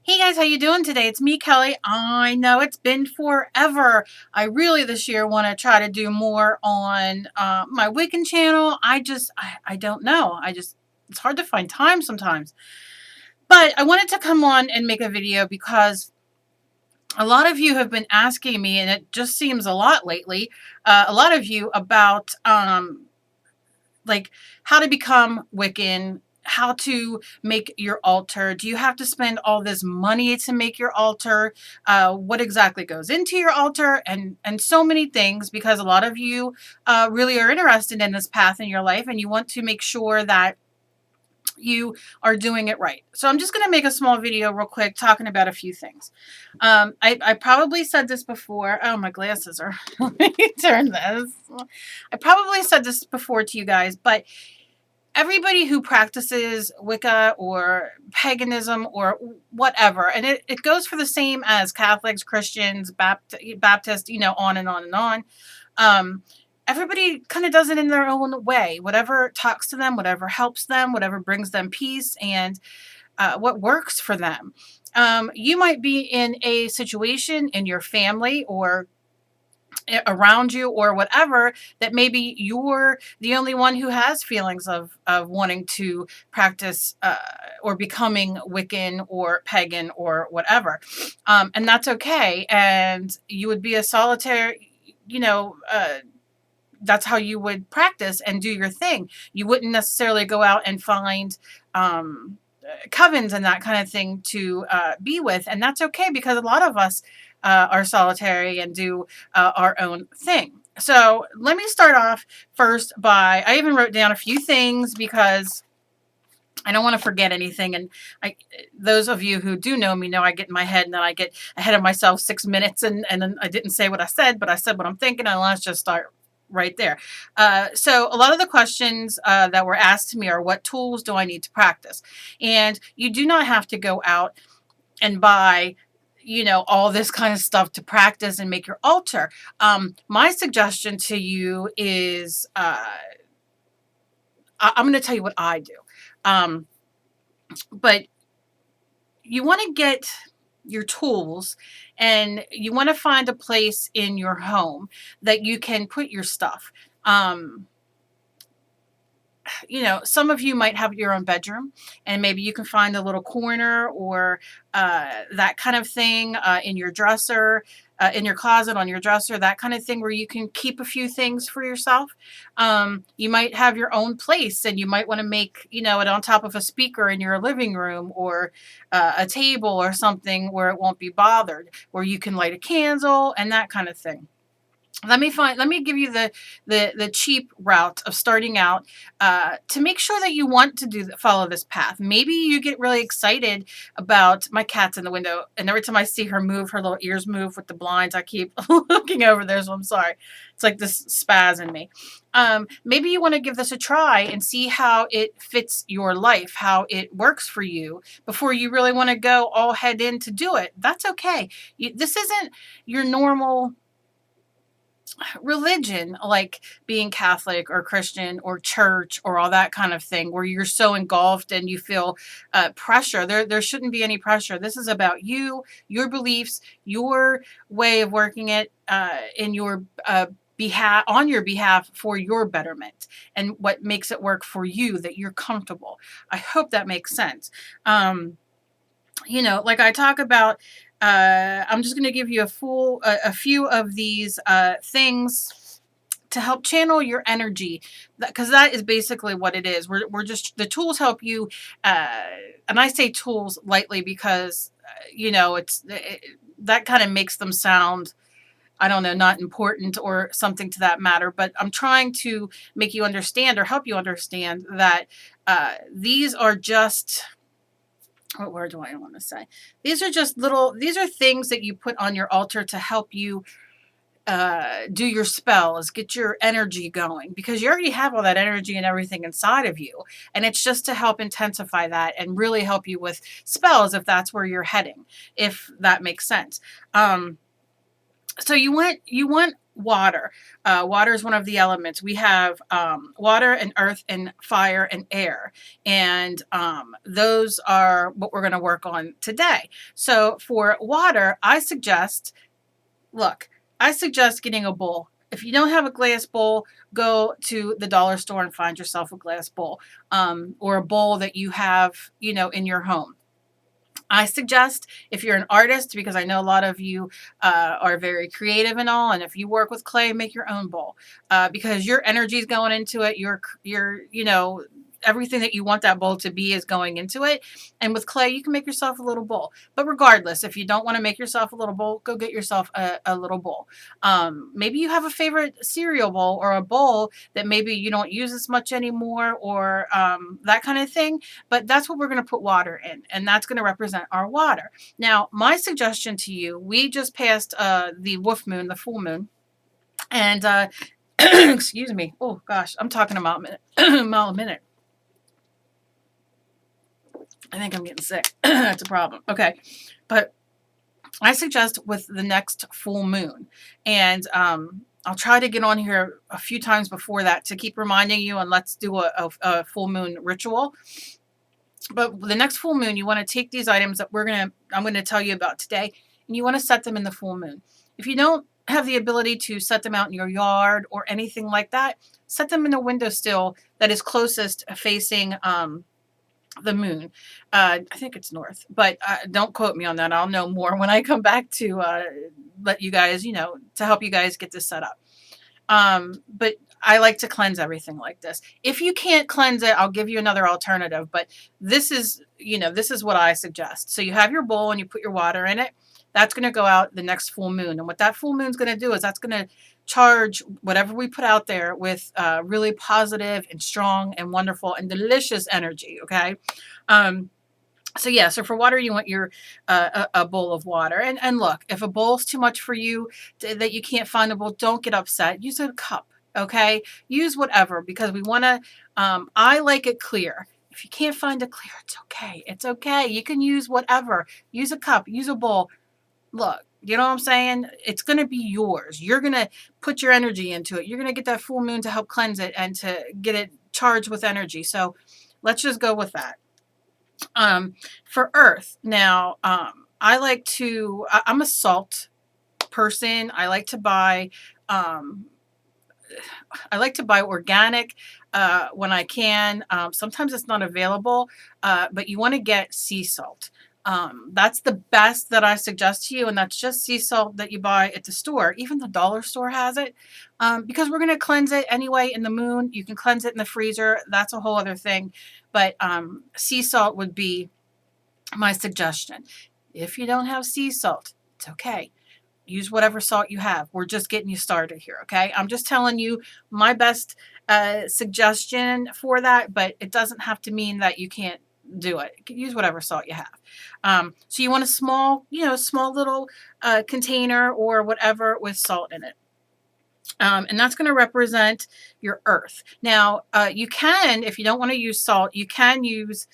Hey guys, how you doing today? It's me, Kelly. I know it's been forever. I really this year want to try to do more on my Wiccan channel. I don't know. It's hard to find time sometimes. But I wanted to come on and make a video because a lot of you have been asking me, and it just seems a lot lately, a lot of you about like how to become Wiccan, how to make your altar. Do you have to spend all this money to make your altar? What exactly goes into your altar, and so many things, because a lot of you really are interested in this path in your life, and you want to make sure that you are doing it right. So I'm just going to make a small video real quick talking about a few things. I probably said this before. Oh, my glasses are, let me turn this. I probably said this before to you guys, but everybody who practices Wicca or paganism or whatever, and it goes for the same as Catholics, Christians, Baptists, on and on and on. Everybody kind of does it in their own way. Whatever talks to them, whatever helps them, whatever brings them peace, and what works for them. You might be in a situation in your family or around you or whatever that maybe you're the only one who has feelings of wanting to practice or becoming Wiccan or pagan or whatever, and that's okay. And you would be a solitary, that's how you would practice and do your thing. You wouldn't necessarily go out and find covens and that kind of thing to be with, and that's okay, because a lot of us are solitary and do our own thing. So let me start off first by, I even wrote down a few things because I don't want to forget anything. And those of you who do know me know I get in my head, and then I get ahead of myself 6 minutes, and then I didn't say what I said, but I said what I'm thinking, and let's just start right there. So a lot of the questions that were asked to me are, what tools do I need to practice? And you do not have to go out and buy all this kind of stuff to practice and make your altar. My suggestion to you is I'm going to tell you what I do. But you want to get your tools, and you want to find a place in your home that you can put your stuff. Some of you might have your own bedroom, and maybe you can find a little corner or that kind of thing in your dresser, in your closet, on your dresser, that kind of thing, where you can keep a few things for yourself. You might have your own place, and you might want to make, it on top of a speaker in your living room, or a table or something where it won't be bothered, where you can light a candle and that kind of thing. Let me give you the cheap route of starting out, to make sure that you want to follow this path. Maybe you get really excited about, my cat's in the window, and every time I see her move, her little ears move with the blinds, I keep looking over there, so I'm sorry. It's like this spaz in me. Maybe you want to give this a try and see how it fits your life, how it works for you, before you really want to go all head in to do it. That's okay. This isn't your normal religion, like being Catholic or Christian or church or all that kind of thing, where you're so engulfed and you feel pressure. There shouldn't be any pressure. This is about you, your beliefs, your way of working it in your behalf, on your behalf, for your betterment, and what makes it work for you, that you're comfortable. I hope that makes sense. Like I talk about, I'm just going to give you a few of these things to help channel your energy, because that is basically what it is. We're just, the tools help you, and I say tools lightly because that kind of makes them sound, I don't know, not important or something to that matter. But I'm trying to make you understand, or help you understand, that these are just, what word do I want to say? These are things that you put on your altar to help you do your spells, get your energy going, because you already have all that energy and everything inside of you. And it's just to help intensify that and really help you with spells, if that's where you're heading, if that makes sense. So you want water. Water is one of the elements. We have water and earth and fire and air. And those are what we're going to work on today. So for water, look, I suggest getting a bowl. If you don't have a glass bowl, go to the dollar store and find yourself a glass bowl, or a bowl that you have, in your home. I suggest if you're an artist, because I know a lot of you are very creative and all, and if you work with clay, make your own bowl, because your energy is going into it. Everything that you want that bowl to be is going into it. And with clay, you can make yourself a little bowl. But regardless, if you don't want to make yourself a little bowl, go get yourself a little bowl. Maybe you have a favorite cereal bowl or a bowl that maybe you don't use as much anymore, or that kind of thing. But that's what we're going to put water in, and that's going to represent our water. Now, my suggestion to you, we just passed the wolf moon, the full moon, and excuse me. Oh gosh, I'm talking about a minute, mile a minute. I think I'm getting sick. That's a problem. Okay, but I suggest with the next full moon, and I'll try to get on here a few times before that to keep reminding you, and let's do a full moon ritual. But the next full moon, you want to take these items that I'm going to tell you about today, and you want to set them in the full moon. If you don't have the ability to set them out in your yard or anything like that, set them in a windowsill that is closest facing the moon. I think it's north, but don't quote me on that. I'll know more when I come back to let you guys, to help you guys get this set up. But I like to cleanse everything like this. If you can't cleanse it, I'll give you another alternative, but this is what I suggest. So you have your bowl and you put your water in it. That's going to go out the next full moon. And what that full moon is going to do is that's going to charge whatever we put out there with really positive and strong and wonderful and delicious energy. Okay. So for water, you want your a bowl of water. And look, if a bowl's too much for you, that you can't find a bowl, don't get upset. Use a cup. Okay. Use whatever, because we want to, I like it clear. If you can't find a clear, it's okay. It's okay. You can use whatever. Use a cup, use a bowl. Look, you know what I'm saying? It's going to be yours. You're going to put your energy into it. You're going to get that full moon to help cleanse it and to get it charged with energy. So let's just go with that. For earth, now, I'm a salt person. I like to buy organic when I can. Sometimes it's not available, but you want to get sea salt. That's the best that I suggest to you, and that's just sea salt that you buy at the store. Even the dollar store has it, because we're going to cleanse it anyway in the moon. You can cleanse it in the freezer. That's a whole other thing, but sea salt would be my suggestion. If you don't have sea salt, it's okay. Use whatever salt you have. We're just getting you started here, okay? I'm just telling you my best suggestion for that, but it doesn't have to mean that you can't do it. You can use whatever salt you have. So you want a small little container or whatever with salt in it. And that's going to represent your earth. Now, you can, if you don't want to use salt, you can use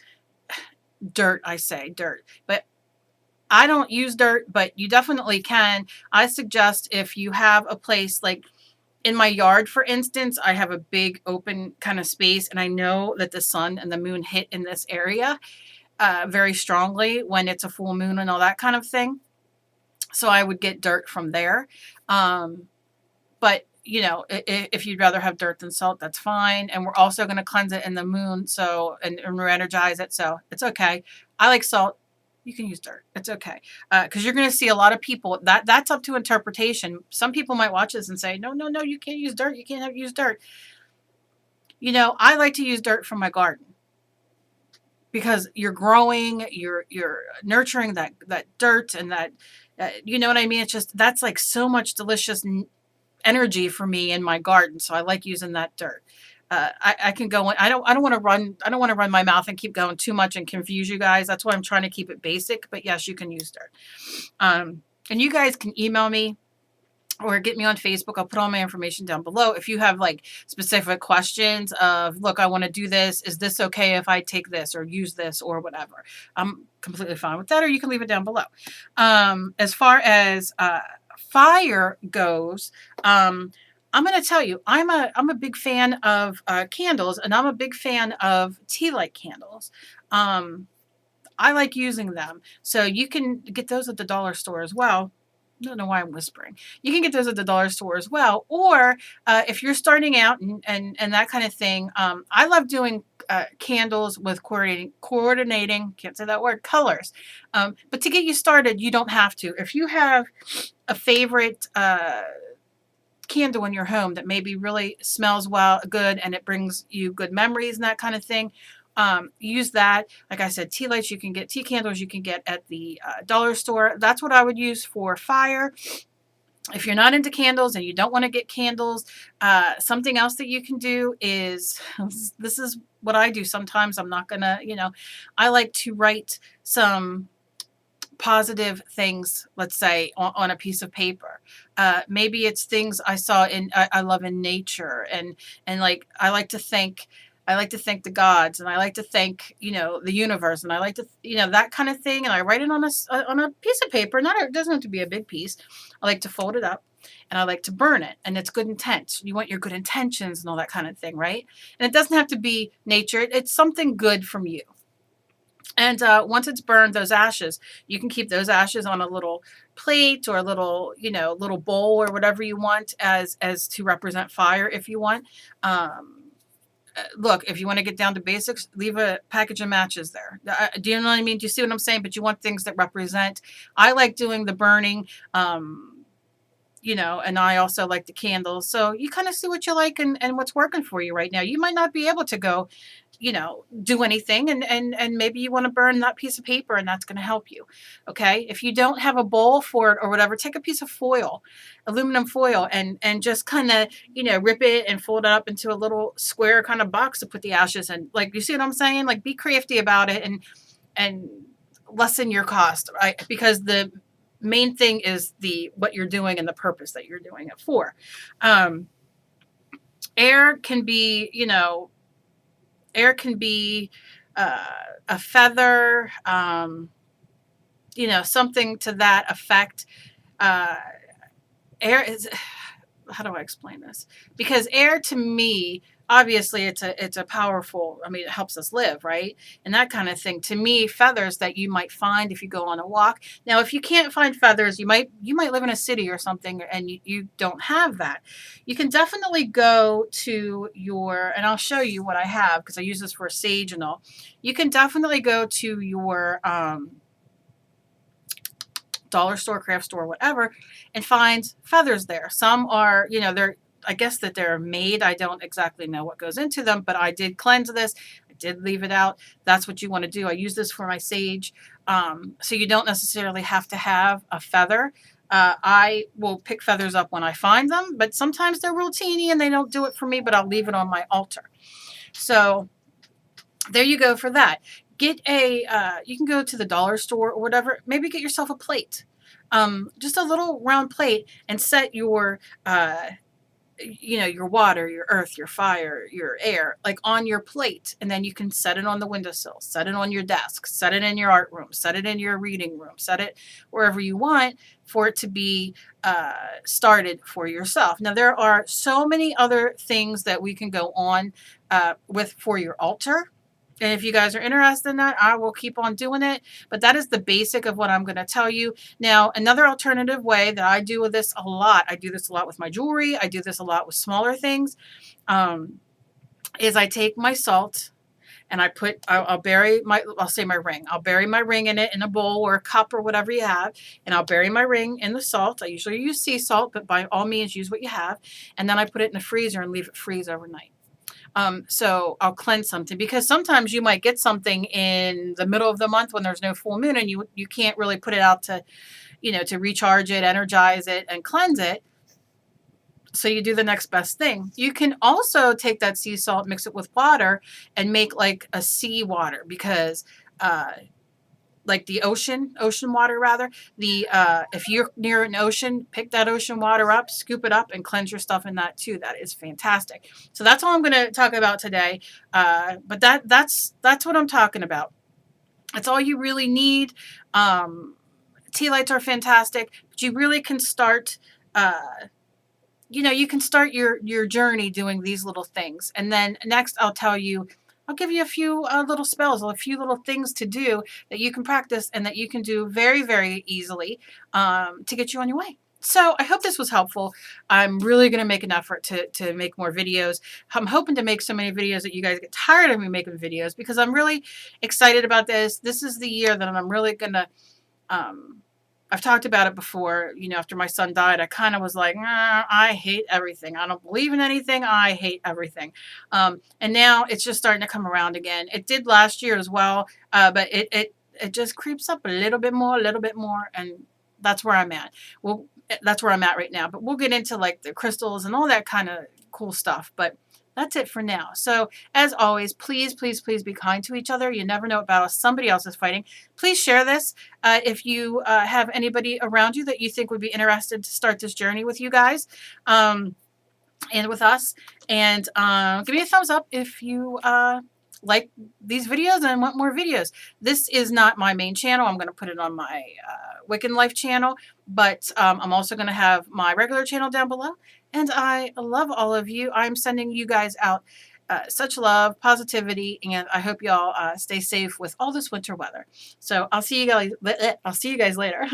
dirt. I say dirt, but I don't use dirt, but you definitely can. I suggest if you have a place like in my yard, for instance, I have a big open kind of space, and I know that the sun and the moon hit in this area very strongly when it's a full moon and all that kind of thing. So I would get dirt from there. But if you'd rather have dirt than salt, that's fine. And we're also going to cleanse it in the moon, and re-energize it. So it's okay. I like salt. You can use dirt. It's okay. Because you're going to see a lot of people, that's up to interpretation. Some people might watch this and say, no, you can't use dirt. You can't use dirt. I like to use dirt from my garden, because you're growing, you're nurturing that dirt and that, you know what I mean? It's just, that's like so much delicious energy for me in my garden. So I like using that dirt. I can go on. I don't want to run my mouth and keep going too much and confuse you guys. That's why I'm trying to keep it basic. But yes, you can use dirt. And you guys can email me or get me on Facebook. I'll put all my information down below. If you have like specific questions of, look, I want to do this. Is this okay if I take this or use this or whatever? I'm completely fine with that. Or you can leave it down below. As far as fire goes, I'm going to tell you, I'm a big fan of candles, and I'm a big fan of tea light candles. I like using them. So you can get those at the dollar store as well. I don't know why I'm whispering. You can get those at the dollar store as well. Or if you're starting out and that kind of thing, I love doing candles with coordinating, can't say that word, colors. But to get you started, you don't have to. If you have a favorite candle in your home that maybe really smells good, and it brings you good memories and that kind of thing, use that. Like I said, tea lights, you can get tea candles, you can get at the dollar store. That's what I would use for fire. If you're not into candles and you don't want to get candles, something else that you can do is, this is what I do sometimes. I'm not gonna, I like to write some positive things, let's say, on a piece of paper. Maybe it's things I saw I love in nature, and like I like to thank the gods, and I like to thank, the universe, and I like to, that kind of thing. And I write it on a piece of paper. It doesn't have to be a big piece. I like to fold it up, and I like to burn it. And it's good intent. You want your good intentions and all that kind of thing, right? And it doesn't have to be nature. It's something good from you. And once it's burned, those ashes, you can keep those ashes on a little plate or a little, little bowl or whatever you want as to represent fire if you want. Look, if you want to get down to basics, leave a package of matches there. Do you know what I mean? Do you see what I'm saying? But you want things that represent. I like doing the burning, and I also like the candles. So you kind of see what you like and what's working for you right now. You might not be able to go, do anything, and maybe you want to burn that piece of paper, and that's going to help you. Okay. If you don't have a bowl for it or whatever, take a piece of foil, aluminum foil, and just kind of, rip it and fold it up into a little square kind of box to put the ashes in. Like, you see what I'm saying? Like, be crafty about it and lessen your cost, right? Because the main thing is what you're doing and the purpose that you're doing it for. Air can be, a feather, something to that effect. Air is, how do I explain this? Because air, to me, obviously it's a powerful, it helps us live, right? And that kind of thing. To me, feathers that you might find if you go on a walk. Now, if you can't find feathers, you might live in a city or something and you don't have that. You can definitely go to and I'll show you what I have because I use this for sage and all. You can definitely go to your dollar store, craft store, whatever, and find feathers there. Some are, I guess that they're made. I don't exactly know what goes into them, but I did cleanse this. I did leave it out. That's what you want to do. I use this for my sage. So you don't necessarily have to have a feather. I will pick feathers up when I find them, but sometimes they're real teeny and they don't do it for me, but I'll leave it on my altar. So there you go for that. Get you can go to the dollar store or whatever, maybe get yourself a plate, just a little round plate, and set your, your water, your earth, your fire, your air, like on your plate. And then you can set it on the windowsill, set it on your desk, set it in your art room, set it in your reading room, set it wherever you want for it to be started for yourself. Now, there are so many other things that we can go on for your altar. And if you guys are interested in that, I will keep on doing it. But that is the basic of what I'm going to tell you. Now, another alternative way that I do this a lot, I do this a lot with my jewelry, I do this a lot with smaller things, is I take my salt and I'll bury my ring. I'll bury my ring in it in a bowl or a cup or whatever you have. And I'll bury my ring in the salt. I usually use sea salt, but by all means, use what you have. And then I put it in the freezer and leave it freeze overnight. So I'll cleanse something, because sometimes you might get something in the middle of the month when there's no full moon and you can't really put it out to, to recharge it, energize it, and cleanse it. So you do the next best thing. You can also take that sea salt, mix it with water, and make like a sea water, because like the ocean water rather. If you're near an ocean, pick that ocean water up, scoop it up, and cleanse your stuff in that too. That is fantastic. So that's all I'm going to talk about today. But that's what I'm talking about. That's all you really need. tea lights are fantastic, but you really can start, you can start your journey doing these little things. And then next I'll give you a few little spells, a few little things to do that you can practice and that you can do very, very easily to get you on your way. So I hope this was helpful. I'm really going to make an effort to make more videos. I'm hoping to make so many videos that you guys get tired of me making videos, because I'm really excited about this. This is the year that I'm really going to um, I've talked about it before. After my son died, I kind of was like, I hate everything. I don't believe in anything. I hate everything. And now it's just starting to come around again. It did last year as well, but it just creeps up a little bit more, and that's where I'm at. Well, that's where I'm at right now. But we'll get into like the crystals and all that kind of cool stuff. But that's it for now. So as always, please, please, please be kind to each other. You never know what battle somebody else is fighting. Please share this. If you have anybody around you that you think would be interested to start this journey with you guys and with us. And give me a thumbs up if you like these videos and want more videos. This is not my main channel. I'm going to put it on my Wiccan Life channel, but I'm also going to have my regular channel down below. And I love all of you. I'm sending you guys out such love, positivity, and I hope y'all stay safe with all this winter weather. So I'll see you guys. I'll see you guys later.